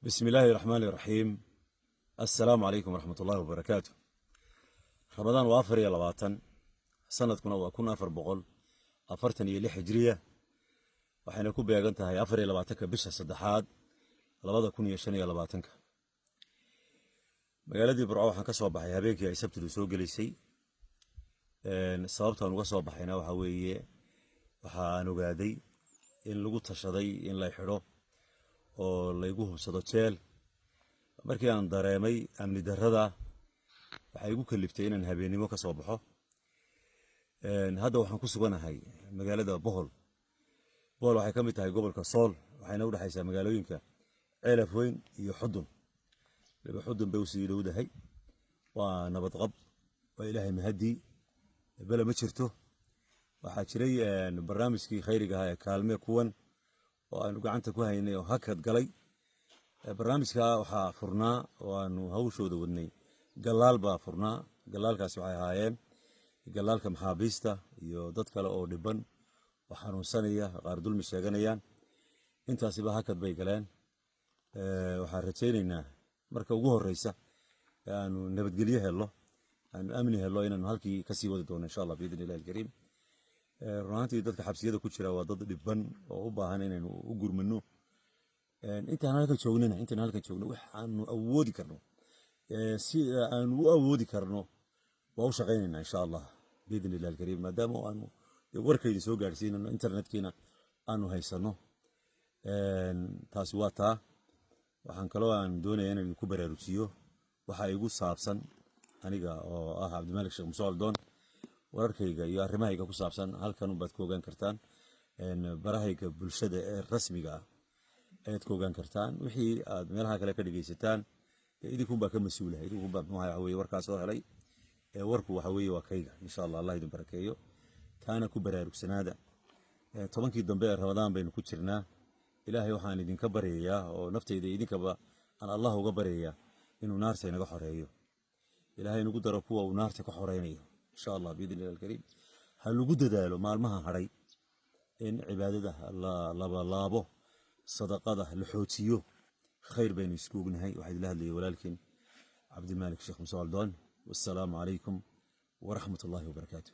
بسم الله الرحمن الرحيم. السلام عليكم ورحمة الله وبركاته. رمضان وافر يا لباتن سنة كنا أفر بقول أفرتني اللي حجرية وحين يكون بيجنتها هي أفر يا لباتك بش الصدحات لبضة كوني يشني يا لباتنك مقالدي برعو حن كسب بحيها بيك يا سبت السوق ليسي صابتها نقصب بحينا وحوي وحانو قادي إن لقوا تشدي إن لا يحرو oo laygu hubsado jeel markii aan dareemay amni darrada waxay igu kaliftay inaan habeenimo ka soo baxo hadda waxaan ku suganahay magaalada Bohol waxay ka mid tahay gobolka Sool waxayna u dhaxaysaa magaalooyinka Ceelaf Weyn iyo Xudun Xudun bay u sii dhowdahay waa nabad qab waa Ilaahay mahadi bala ma jirto waxaa jiray barnaamijkii khayriga ah ee kaalme kuwan وأنا قعدت كوهيني وهكذا قلي برنامج كا وح فرنا وأنو هوشوا ذوني قلال با فرنا قلال كاسوعي هايين قلال كم حابيستا يودت كلا أو دبن وحنون سنية غاردول مشاغنيان انت سيبا هكذا بيقلان وحارتينينا مركا وقوه الرئيسة يعني نبت قليه الله أن أمنه الله إنه هالكي كسي وددون إن شاء الله بإذن الله الكريم runtii dadka xabsiyada ku jira waa dad dhiban oo u baahan inaynu u gurmano intaan halka joogno wax aanu awoodi karno si aanu u awoodi karno waa u shaqeynayna insha Allah biidin ilaahi alkariim maadaama aanu warkayda soo gaarsiinano internetkiina aanu haysano taasi waa taa waxaan kaloo aan doonayaa inaan ku baraarujiyo waxa igu saabsan aniga oo ah Cabdimalik Sheekh Musaal Doon wararkayga iyo arrimahayga ku saabsan halkan u baad ku ogaan kartaan barahayga bulshada ee rasmiga ah aad ku ogaan kartaan wixii aad meelaha kale ka dhageysataan idinku baa ka mas'uulahay idinku baa waxa weeye warkaas oo helay warku waxa weeye waa kayga insha Allah Allah idin barakeeyo taana ku baraarugsanaada tobankii dambe ee Ramadaan baynu ku jirnaa Ilaahay waxaan idinka baryayaa oo naftayda idinkaba aan Allah uga baryayaa inuu naarta inaga xoreeyo Ilaahay nagu daro kuwa uu naarta ka xoreynayo إن شاء الله بإذن الله الكريم هل وجود ذلك مع المها هري إن عبادته الله به صدقته لحوتيه خير بين يسكوب نهاي واحد لهذه ولكن عبد الملك شيخ مسعود دون والسلام عليكم ورحمة الله وبركاته.